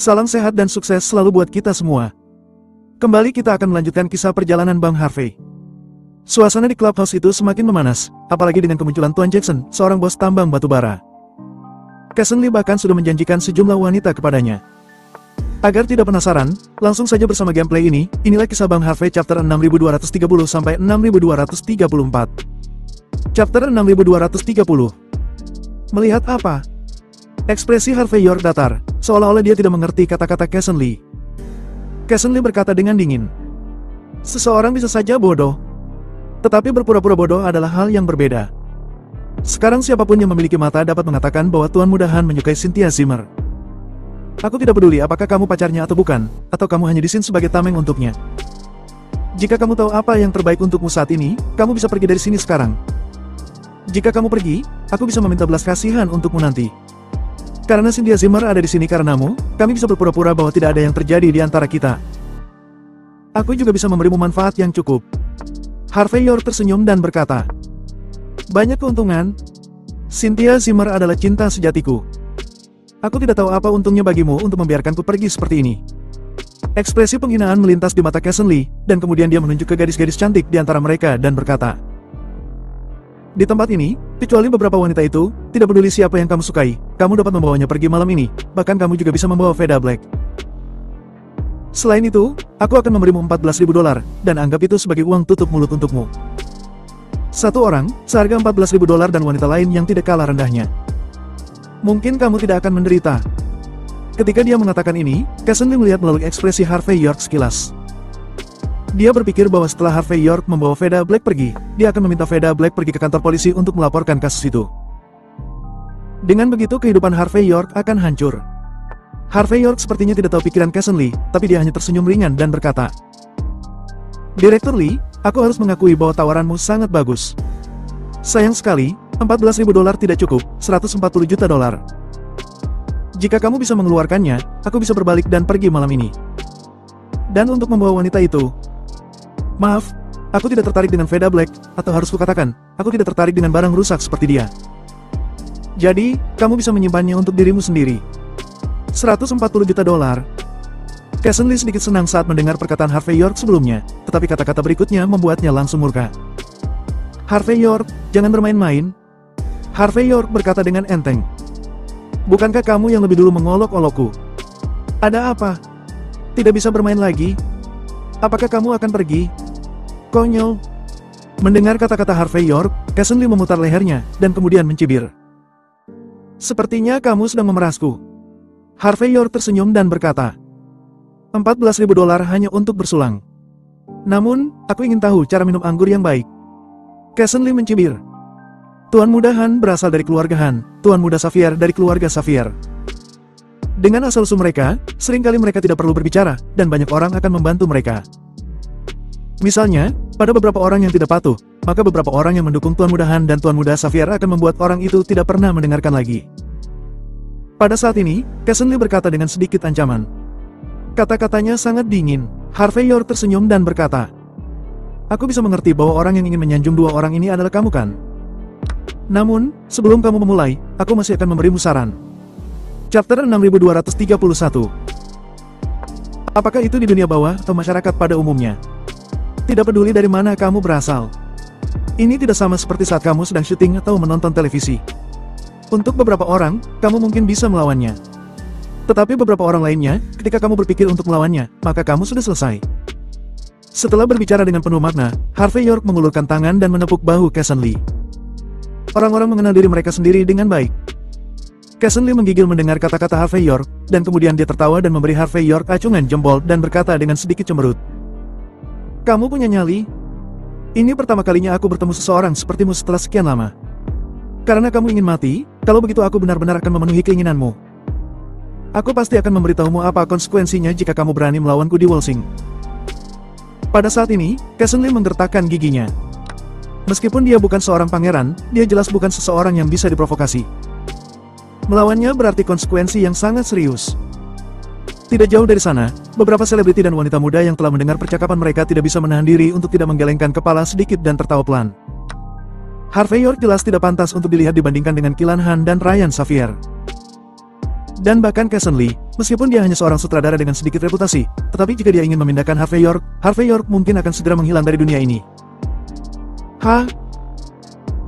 Salam sehat dan sukses selalu buat kita semua. Kembali kita akan melanjutkan kisah perjalanan Bang Harvey. Suasana di clubhouse itu semakin memanas, apalagi dengan kemunculan Tuan Jackson, seorang bos tambang batubara. Casson Lee bahkan sudah menjanjikan sejumlah wanita kepadanya. Agar tidak penasaran, langsung saja bersama gameplay ini, inilah kisah Bang Harvey chapter 6230 sampai 6234. Chapter 6230. Melihat apa? Ekspresi Harvey York datar, seolah-olah dia tidak mengerti kata-kata Casson Lee. Casson Lee berkata dengan dingin. Seseorang bisa saja bodoh. Tetapi berpura-pura bodoh adalah hal yang berbeda. Sekarang siapapun yang memiliki mata dapat mengatakan bahwa Tuan Muda Han menyukai Cynthia Zimmer. Aku tidak peduli apakah kamu pacarnya atau bukan, atau kamu hanya di sini sebagai tameng untuknya. Jika kamu tahu apa yang terbaik untukmu saat ini, kamu bisa pergi dari sini sekarang. Jika kamu pergi, aku bisa meminta belas kasihan untukmu nanti. Karena Cynthia Zimmer ada di sini karenamu, kami bisa berpura-pura bahwa tidak ada yang terjadi di antara kita. Aku juga bisa memberimu manfaat yang cukup. Harvey York tersenyum dan berkata, banyak keuntungan. Cynthia Zimmer adalah cinta sejatiku. Aku tidak tahu apa untungnya bagimu untuk membiarkanku pergi seperti ini. Ekspresi penghinaan melintas di mata Casson Lee, dan kemudian dia menunjuk ke gadis-gadis cantik di antara mereka dan berkata, di tempat ini, kecuali beberapa wanita itu, tidak peduli siapa yang kamu sukai, kamu dapat membawanya pergi malam ini, bahkan kamu juga bisa membawa Veda Black. Selain itu, aku akan memberimu $14.000, dan anggap itu sebagai uang tutup mulut untukmu. Satu orang, seharga $14.000 dan wanita lain yang tidak kalah rendahnya. Mungkin kamu tidak akan menderita. Ketika dia mengatakan ini, Casson Lee melihat melalui ekspresi Harvey York sekilas. Dia berpikir bahwa setelah Harvey York membawa Veda Black pergi, dia akan meminta Veda Black pergi ke kantor polisi untuk melaporkan kasus itu. Dengan begitu kehidupan Harvey York akan hancur. Harvey York sepertinya tidak tahu pikiran Casson Lee, tapi dia hanya tersenyum ringan dan berkata, Direktur Lee, aku harus mengakui bahwa tawaranmu sangat bagus. Sayang sekali, $14.000 tidak cukup, $140 juta. Jika kamu bisa mengeluarkannya, aku bisa berbalik dan pergi malam ini. Dan untuk membawa wanita itu, maaf, aku tidak tertarik dengan Veda Black, atau harus kukatakan, aku tidak tertarik dengan barang rusak seperti dia. Jadi, kamu bisa menyimpannya untuk dirimu sendiri. $140 juta. Casson Lee sedikit senang saat mendengar perkataan Harvey York sebelumnya, tetapi kata-kata berikutnya membuatnya langsung murka. Harvey York, jangan bermain-main. Harvey York berkata dengan enteng. Bukankah kamu yang lebih dulu mengolok-olokku? Ada apa? Tidak bisa bermain lagi? Apakah kamu akan pergi? Konyol. Mendengar kata-kata Harvey York, Casson Lee memutar lehernya, dan kemudian mencibir. Sepertinya kamu sedang memerasku. Harvey York tersenyum dan berkata, $14.000 hanya untuk bersulang. Namun, aku ingin tahu cara minum anggur yang baik. Casson Lee mencibir. Tuan Muda Han berasal dari keluarga Han, Tuan Muda Xavier dari keluarga Xavier. Dengan asal-usul mereka, seringkali mereka tidak perlu berbicara, dan banyak orang akan membantu mereka. Misalnya, pada beberapa orang yang tidak patuh, maka beberapa orang yang mendukung Tuan Muda Han dan Tuan Muda Xavier akan membuat orang itu tidak pernah mendengarkan lagi. Pada saat ini, Casson Lee berkata dengan sedikit ancaman. Kata-katanya sangat dingin. Harvey York tersenyum dan berkata, aku bisa mengerti bahwa orang yang ingin menyanjung dua orang ini adalah kamu kan? Namun, sebelum kamu memulai, aku masih akan memberimu saran. Chapter 6231. Apakah itu di dunia bawah atau masyarakat pada umumnya? Tidak peduli dari mana kamu berasal. Ini tidak sama seperti saat kamu sedang syuting atau menonton televisi. Untuk beberapa orang, kamu mungkin bisa melawannya. Tetapi beberapa orang lainnya, ketika kamu berpikir untuk melawannya, maka kamu sudah selesai. Setelah berbicara dengan penuh makna, Harvey York mengulurkan tangan dan menepuk bahu Casson Lee. Orang-orang mengenal diri mereka sendiri dengan baik. Casson Lee menggigil mendengar kata-kata Harvey York, dan kemudian dia tertawa dan memberi Harvey York acungan jempol dan berkata dengan sedikit cemberut. Kamu punya nyali? Ini pertama kalinya aku bertemu seseorang sepertimu setelah sekian lama. Karena kamu ingin mati, kalau begitu aku benar-benar akan memenuhi keinginanmu. Aku pasti akan memberitahumu apa konsekuensinya jika kamu berani melawanku di Wolsing. Pada saat ini, Casson Lee menggertakkan giginya. Meskipun dia bukan seorang pangeran, dia jelas bukan seseorang yang bisa diprovokasi. Melawannya berarti konsekuensi yang sangat serius. Tidak jauh dari sana, beberapa selebriti dan wanita muda yang telah mendengar percakapan mereka tidak bisa menahan diri untuk tidak menggelengkan kepala sedikit dan tertawa pelan. Harvey York jelas tidak pantas untuk dilihat dibandingkan dengan Kilan Han dan Ryan Xavier. Dan bahkan Casson Lee, Meskipun dia hanya seorang sutradara dengan sedikit reputasi, tetapi jika dia ingin memindahkan Harvey York mungkin akan segera menghilang dari dunia ini. Hah?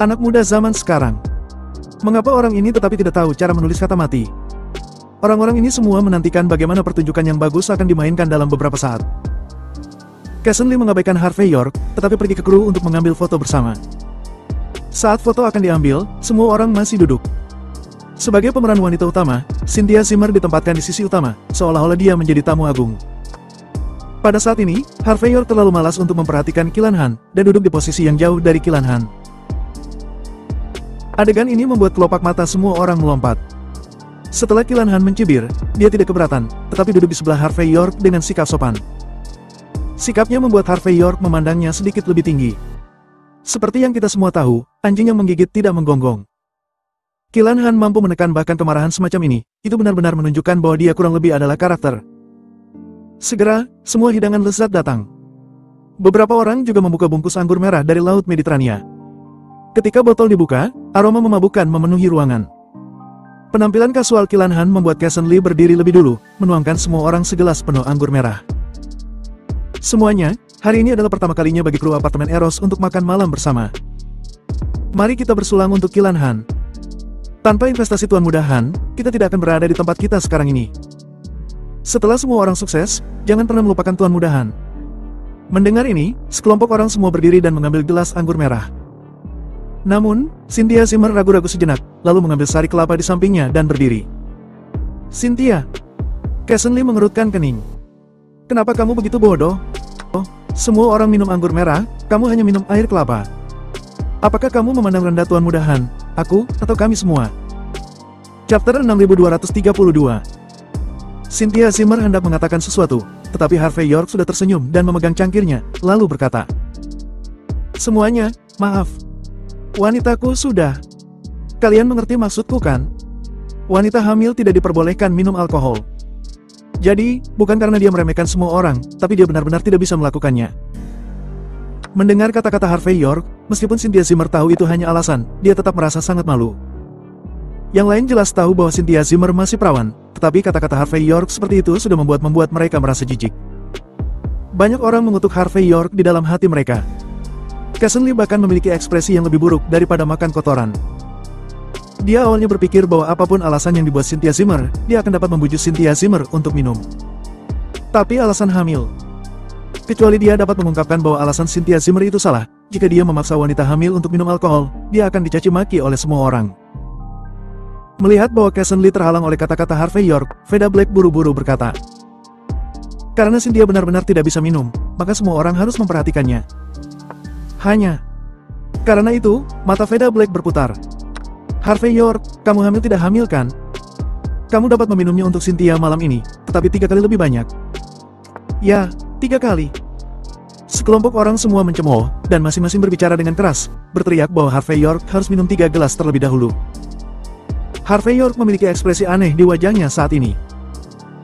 Anak muda zaman sekarang. Mengapa orang ini tetapi tidak tahu cara menulis kata mati? Orang-orang ini semua menantikan bagaimana pertunjukan yang bagus akan dimainkan dalam beberapa saat. Casson Lee mengabaikan Harvey York, tetapi pergi ke kru untuk mengambil foto bersama. Saat foto akan diambil, semua orang masih duduk. Sebagai pemeran wanita utama, Cynthia Zimmer ditempatkan di sisi utama, seolah-olah dia menjadi tamu agung. Pada saat ini, Harvey York terlalu malas untuk memperhatikan Killian Han, dan duduk di posisi yang jauh dari Killian Han. Adegan ini membuat kelopak mata semua orang melompat. Setelah Killian Han mencibir, dia tidak keberatan, tetapi duduk di sebelah Harvey York dengan sikap sopan. Sikapnya membuat Harvey York memandangnya sedikit lebih tinggi. Seperti yang kita semua tahu, anjing yang menggigit tidak menggonggong. Killian Han mampu menekan bahkan kemarahan semacam ini, itu benar-benar menunjukkan bahwa dia kurang lebih adalah karakter. Segera, semua hidangan lezat datang. Beberapa orang juga membuka bungkus anggur merah dari Laut Mediterania. Ketika botol dibuka, aroma memabukkan memenuhi ruangan. Penampilan kasual Killian Han membuat Casson Lee berdiri lebih dulu, menuangkan semua orang segelas penuh anggur merah. Semuanya, hari ini adalah pertama kalinya bagi kru apartemen Eros untuk makan malam bersama. Mari kita bersulang untuk Killian Han. Tanpa investasi Tuan Muda Han, kita tidak akan berada di tempat kita sekarang ini. Setelah semua orang sukses, jangan pernah melupakan Tuan Muda Han. Mendengar ini, sekelompok orang semua berdiri dan mengambil gelas anggur merah. Namun, Cynthia Zimmer ragu-ragu sejenak, lalu mengambil sari kelapa di sampingnya dan berdiri. Cynthia. Casson Lee mengerutkan kening. Kenapa kamu begitu bodoh? Oh, semua orang minum anggur merah, kamu hanya minum air kelapa. Apakah kamu memandang rendah Tuan Muda Han, aku, atau kami semua? Chapter 6232. Cynthia Zimmer hendak mengatakan sesuatu, tetapi Harvey York sudah tersenyum dan memegang cangkirnya, lalu berkata, semuanya, maaf. Wanitaku sudah. Kalian mengerti maksudku kan? Wanita hamil tidak diperbolehkan minum alkohol. Jadi, bukan karena dia meremehkan semua orang, tapi dia benar-benar tidak bisa melakukannya. Mendengar kata-kata Harvey York, meskipun Cynthia Zimmer tahu itu hanya alasan, dia tetap merasa sangat malu. Yang lain jelas tahu bahwa Cynthia Zimmer masih perawan, tetapi kata-kata Harvey York seperti itu sudah membuat mereka merasa jijik. Banyak orang mengutuk Harvey York di dalam hati mereka. Casson Lee bahkan memiliki ekspresi yang lebih buruk daripada makan kotoran. Dia awalnya berpikir bahwa apapun alasan yang dibuat Cynthia Zimmer, dia akan dapat membujuk Cynthia Zimmer untuk minum. Tapi alasan hamil. Kecuali dia dapat mengungkapkan bahwa alasan Cynthia Zimmer itu salah, jika dia memaksa wanita hamil untuk minum alkohol, dia akan dicaci maki oleh semua orang. Melihat bahwa Casson Lee terhalang oleh kata-kata Harvey York, Veda Black buru-buru berkata, karena Cynthia benar-benar tidak bisa minum, maka semua orang harus memperhatikannya. Hanya karena itu, mata Veda Black berputar. Harvey York, kamu hamil tidak hamil kan? Kamu dapat meminumnya untuk Cynthia malam ini, tetapi 3 kali lebih banyak. Ya, 3 kali. Sekelompok orang semua mencemooh, dan masing-masing berbicara dengan keras, berteriak bahwa Harvey York harus minum 3 gelas terlebih dahulu. Harvey York memiliki ekspresi aneh di wajahnya saat ini.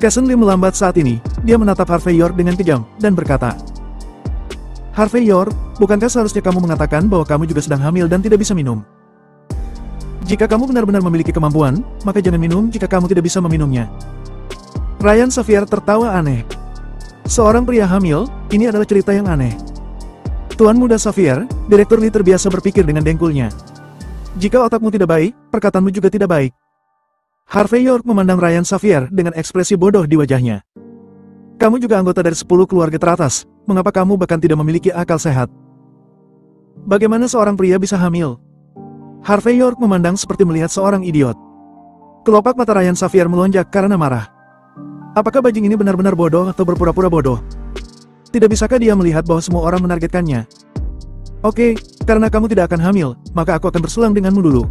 Casson Lee melambat saat ini, dia menatap Harvey York dengan kejam, dan berkata, Harvey York, bukankah seharusnya kamu mengatakan bahwa kamu juga sedang hamil dan tidak bisa minum? Jika kamu benar-benar memiliki kemampuan, maka jangan minum jika kamu tidak bisa meminumnya. Ryan Xavier tertawa aneh. Seorang pria hamil, ini adalah cerita yang aneh. Tuan Muda Xavier, Direktur Lee terbiasa berpikir dengan dengkulnya. Jika otakmu tidak baik, perkataanmu juga tidak baik. Harvey York memandang Ryan Xavier dengan ekspresi bodoh di wajahnya. Kamu juga anggota dari 10 keluarga teratas, mengapa kamu bahkan tidak memiliki akal sehat? Bagaimana seorang pria bisa hamil? Harvey York memandang seperti melihat seorang idiot. Kelopak mata Ryan Xavier melonjak karena marah. Apakah bajing ini benar-benar bodoh atau berpura-pura bodoh? Tidak bisakah dia melihat bahwa semua orang menargetkannya? Oke, karena kamu tidak akan hamil, maka aku akan bersulang denganmu dulu.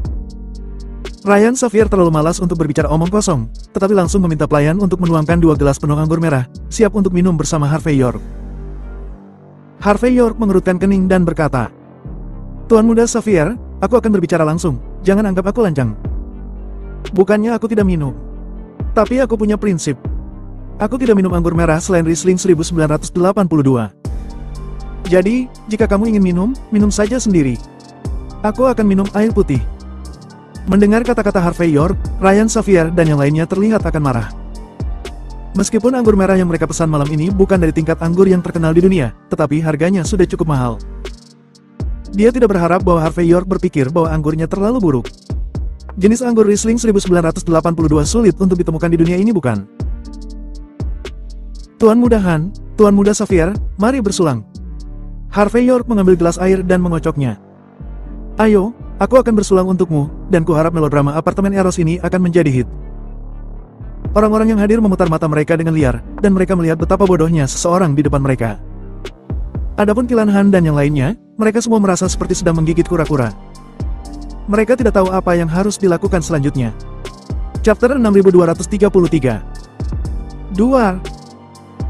Ryan Xavier terlalu malas untuk berbicara omong kosong, tetapi langsung meminta pelayan untuk menuangkan 2 gelas penuh anggur merah, siap untuk minum bersama Harvey York. Harvey York mengerutkan kening dan berkata, Tuan Muda Xavier, aku akan berbicara langsung, jangan anggap aku lancang. Bukannya aku tidak minum. Tapi aku punya prinsip. Aku tidak minum anggur merah selain Riesling 1982. Jadi, jika kamu ingin minum, minum saja sendiri. Aku akan minum air putih. Mendengar kata-kata Harvey York, Ryan Xavier dan yang lainnya terlihat akan marah. Meskipun anggur merah yang mereka pesan malam ini bukan dari tingkat anggur yang terkenal di dunia, tetapi harganya sudah cukup mahal. Dia tidak berharap bahwa Harvey York berpikir bahwa anggurnya terlalu buruk. Jenis anggur Riesling 1982 sulit untuk ditemukan di dunia ini, bukan? Tuan Muda Han, Tuan Muda Xavier, mari bersulang. Harvey York mengambil gelas air dan mengocoknya. Ayo, aku akan bersulang untukmu, dan kuharap melodrama apartemen Eros ini akan menjadi hit. Orang-orang yang hadir memutar mata mereka dengan liar, dan mereka melihat betapa bodohnya seseorang di depan mereka. Adapun Kilan Han dan yang lainnya, mereka semua merasa seperti sedang menggigit kura-kura. Mereka tidak tahu apa yang harus dilakukan selanjutnya. Chapter 6233. Duar.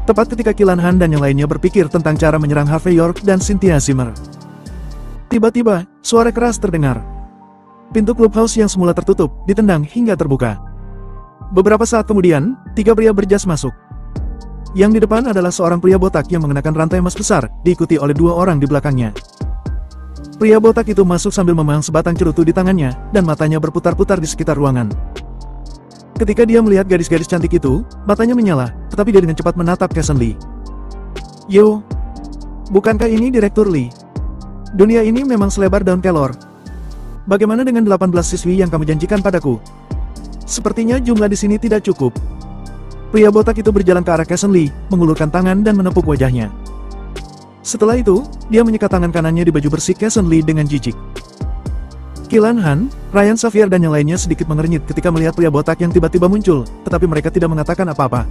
Tepat ketika Kilan Han dan yang lainnya berpikir tentang cara menyerang Harvey York dan Cynthia Zimmer. Tiba-tiba, suara keras terdengar. Pintu clubhouse yang semula tertutup, ditendang hingga terbuka. Beberapa saat kemudian, 3 pria berjas masuk. Yang di depan adalah seorang pria botak yang mengenakan rantai emas besar, diikuti oleh 2 orang di belakangnya. Pria botak itu masuk sambil memegang sebatang cerutu di tangannya, dan matanya berputar-putar di sekitar ruangan. Ketika dia melihat gadis-gadis cantik itu, matanya menyala, tetapi dia dengan cepat menatap Casson Lee. Yo, bukankah ini Direktur Lee? Dunia ini memang selebar daun kelor. Bagaimana dengan 18 siswi yang kamu janjikan padaku? Sepertinya jumlah di sini tidak cukup. Pria botak itu berjalan ke arah Casson Lee, mengulurkan tangan dan menepuk wajahnya. Setelah itu, dia menyekat tangan kanannya di baju bersih Casson Lee dengan jijik. Kilan Han, Ryan Xavier dan yang lainnya sedikit mengernyit ketika melihat pria botak yang tiba-tiba muncul, tetapi mereka tidak mengatakan apa-apa.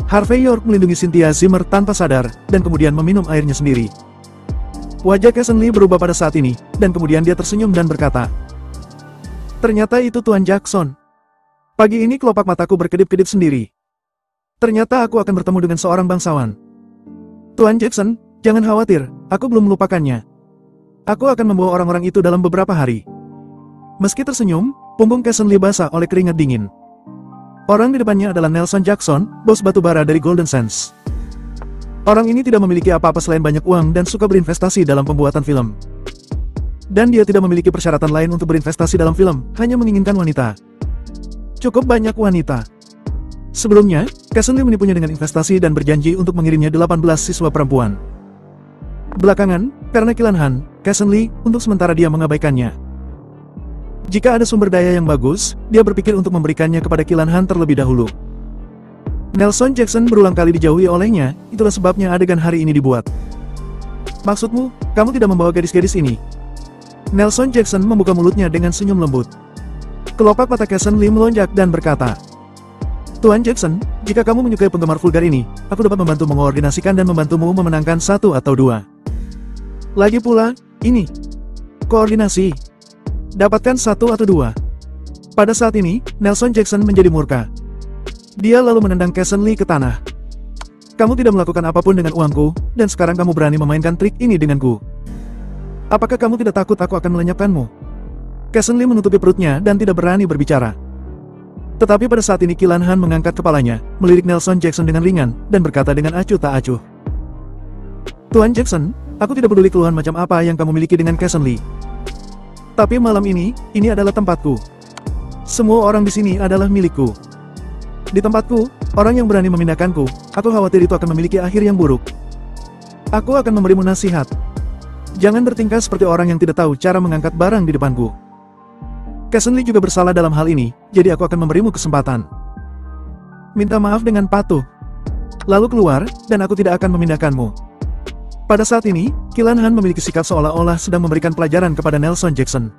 Harvey York melindungi Cynthia Zimmer tanpa sadar, dan kemudian meminum airnya sendiri. Wajah Casson Lee berubah pada saat ini, dan kemudian dia tersenyum dan berkata, "Ternyata itu Tuan Jackson. Pagi ini kelopak mataku berkedip-kedip sendiri. Ternyata aku akan bertemu dengan seorang bangsawan. Tuan Jackson, jangan khawatir, aku belum melupakannya. Aku akan membawa orang-orang itu dalam beberapa hari." Meski tersenyum, punggung Casson Lee basah oleh keringat dingin. Orang di depannya adalah Nelson Jackson, bos batubara dari Golden Sands. Orang ini tidak memiliki apa-apa selain banyak uang dan suka berinvestasi dalam pembuatan film. Dan dia tidak memiliki persyaratan lain untuk berinvestasi dalam film, hanya menginginkan wanita. Cukup banyak wanita. Sebelumnya, Casson Lee menipunya dengan investasi dan berjanji untuk mengirimnya 18 siswa perempuan. Belakangan, karena Kilan Han, Casson Lee, untuk sementara dia mengabaikannya. Jika ada sumber daya yang bagus, dia berpikir untuk memberikannya kepada Kilan Han terlebih dahulu. Nelson Jackson berulang kali dijauhi olehnya, itulah sebabnya adegan hari ini dibuat. Maksudmu, kamu tidak membawa gadis-gadis ini? Nelson Jackson membuka mulutnya dengan senyum lembut. Kelopak mata Casson Lee melonjak dan berkata, "Tuan Jackson, jika kamu menyukai penggemar vulgar ini, aku dapat membantu mengordinasikan dan membantumu memenangkan 1 atau 2. Lagi pula, ini koordinasi. Dapatkan 1 atau 2. Pada saat ini, Nelson Jackson menjadi murka. Dia lalu menendang Casson Lee ke tanah. "Kamu tidak melakukan apapun dengan uangku, dan sekarang kamu berani memainkan trik ini denganku. Apakah kamu tidak takut aku akan melenyapkanmu?" Casson Lee menutupi perutnya dan tidak berani berbicara. Tetapi pada saat ini Kilan Han mengangkat kepalanya, melirik Nelson Jackson dengan ringan, dan berkata dengan acuh tak acuh, "Tuan Jackson, aku tidak peduli keluhan macam apa yang kamu miliki dengan Casson Lee. Tapi malam ini adalah tempatku. Semua orang di sini adalah milikku. Di tempatku, orang yang berani memindahkanku, aku khawatir itu akan memiliki akhir yang buruk. Aku akan memberimu nasihat. Jangan bertingkah seperti orang yang tidak tahu cara mengangkat barang di depanku. Casson Lee juga bersalah dalam hal ini, jadi aku akan memberimu kesempatan. Minta maaf dengan patuh. Lalu keluar, dan aku tidak akan memindahkanmu." Pada saat ini, Kilan Han memiliki sikap seolah-olah sedang memberikan pelajaran kepada Nelson Jackson.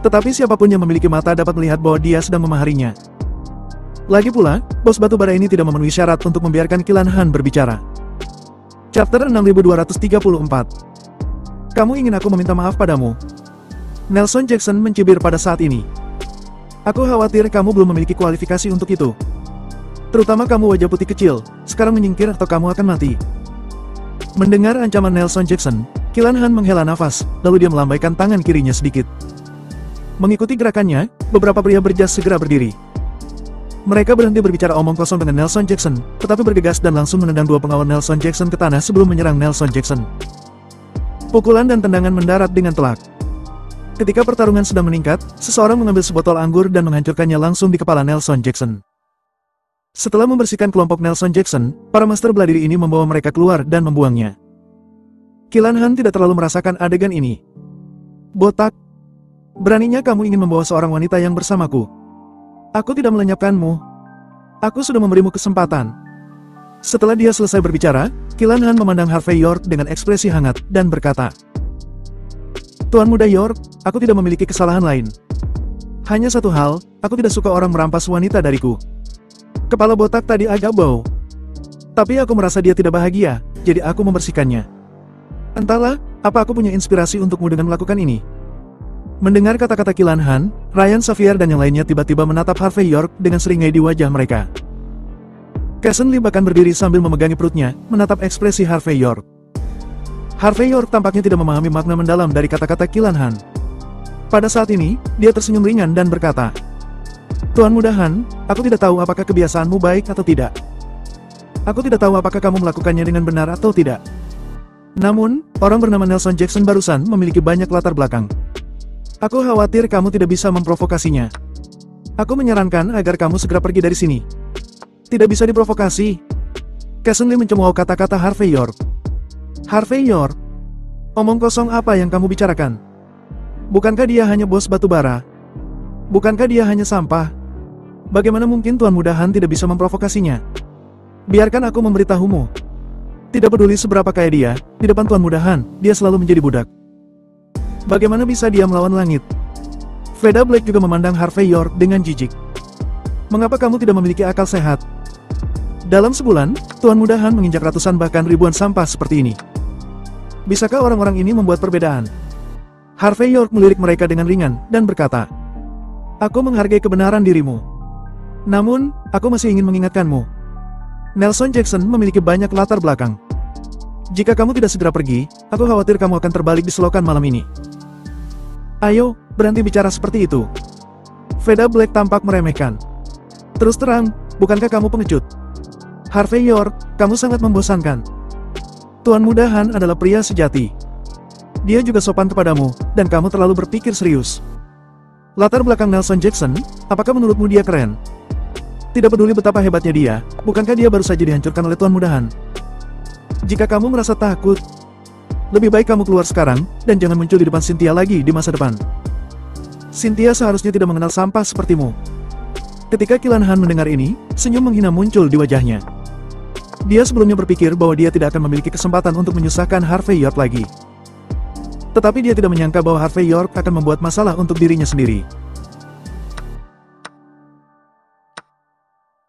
Tetapi siapapun yang memiliki mata dapat melihat bahwa dia sedang memaharinya. Lagi pula, bos batubara ini tidak memenuhi syarat untuk membiarkan Kilan Han berbicara. Chapter 6234. Kamu ingin aku meminta maaf padamu? Nelson Jackson mencibir pada saat ini. Aku khawatir kamu belum memiliki kualifikasi untuk itu. Terutama kamu wajah putih kecil, sekarang menyingkir atau kamu akan mati. Mendengar ancaman Nelson Jackson, Kilan Han menghela nafas, lalu dia melambaikan tangan kirinya sedikit. Mengikuti gerakannya, beberapa pria berjas segera berdiri. Mereka berhenti berbicara omong kosong dengan Nelson Jackson, tetapi bergegas dan langsung menendang 2 pengawal Nelson Jackson ke tanah sebelum menyerang Nelson Jackson. Pukulan dan tendangan mendarat dengan telak. Ketika pertarungan sedang meningkat, seseorang mengambil sebotol anggur dan menghancurkannya langsung di kepala Nelson Jackson. Setelah membersihkan kelompok Nelson Jackson, para Master Bela Diri ini membawa mereka keluar dan membuangnya. Qilan Han tidak terlalu merasakan adegan ini. Botak. Beraninya kamu ingin membawa seorang wanita yang bersamaku. Aku tidak melenyapkanmu. Aku sudah memberimu kesempatan. Setelah dia selesai berbicara, Qilan Han memandang Harvey York dengan ekspresi hangat, dan berkata, Tuan Muda York, aku tidak memiliki kesalahan lain. Hanya satu hal, aku tidak suka orang merampas wanita dariku. Kepala botak tadi agak bau. Tapi aku merasa dia tidak bahagia, jadi aku membersihkannya. Entahlah, apa aku punya inspirasi untukmu dengan melakukan ini? Mendengar kata-kata Qilan Han, Ryan Xavier dan yang lainnya tiba-tiba menatap Harvey York dengan seringai di wajah mereka. Casson Lee bahkan berdiri sambil memegangi perutnya, menatap ekspresi Harvey York. Harvey York tampaknya tidak memahami makna mendalam dari kata-kata Qilan Han. Pada saat ini, dia tersenyum ringan dan berkata, Tuan Muda Han, aku tidak tahu apakah kebiasaanmu baik atau tidak. Aku tidak tahu apakah kamu melakukannya dengan benar atau tidak. Namun, orang bernama Nelson Jackson barusan memiliki banyak latar belakang. Aku khawatir kamu tidak bisa memprovokasinya. Aku menyarankan agar kamu segera pergi dari sini. Tidak bisa diprovokasi. Casson Lee mencemooh kata-kata Harvey York. Harvey York? Omong kosong apa yang kamu bicarakan? Bukankah dia hanya bos batubara? Bukankah dia hanya sampah? Bagaimana mungkin Tuan Muda Han tidak bisa memprovokasinya? Biarkan aku memberitahumu. Tidak peduli seberapa kaya dia, di depan Tuan Muda Han, dia selalu menjadi budak. Bagaimana bisa dia melawan langit? Veda Black juga memandang Harvey York dengan jijik. Mengapa kamu tidak memiliki akal sehat? Dalam sebulan, Tuan Muda Han menginjak ratusan bahkan ribuan sampah seperti ini. Bisakah orang-orang ini membuat perbedaan? Harvey York melirik mereka dengan ringan, dan berkata, Aku menghargai kebenaran dirimu. Namun, aku masih ingin mengingatkanmu. Nelson Jackson memiliki banyak latar belakang. Jika kamu tidak segera pergi, aku khawatir kamu akan terbalik di selokan malam ini. Ayo, berhenti bicara seperti itu. Veda Black tampak meremehkan. Terus terang, bukankah kamu pengecut? Harvey York, kamu sangat membosankan. Tuan Muda Han adalah pria sejati. Dia juga sopan kepadamu, dan kamu terlalu berpikir serius. Latar belakang Nelson Jackson, apakah menurutmu dia keren? Tidak peduli betapa hebatnya dia, bukankah dia baru saja dihancurkan oleh Tuan Muda Han? Jika kamu merasa takut, lebih baik kamu keluar sekarang, dan jangan muncul di depan Cynthia lagi di masa depan. Cynthia seharusnya tidak mengenal sampah sepertimu. Ketika Qilan Han mendengar ini, senyum menghina muncul di wajahnya. Dia sebelumnya berpikir bahwa dia tidak akan memiliki kesempatan untuk menyusahkan Harvey York lagi. Tetapi dia tidak menyangka bahwa Harvey York akan membuat masalah untuk dirinya sendiri.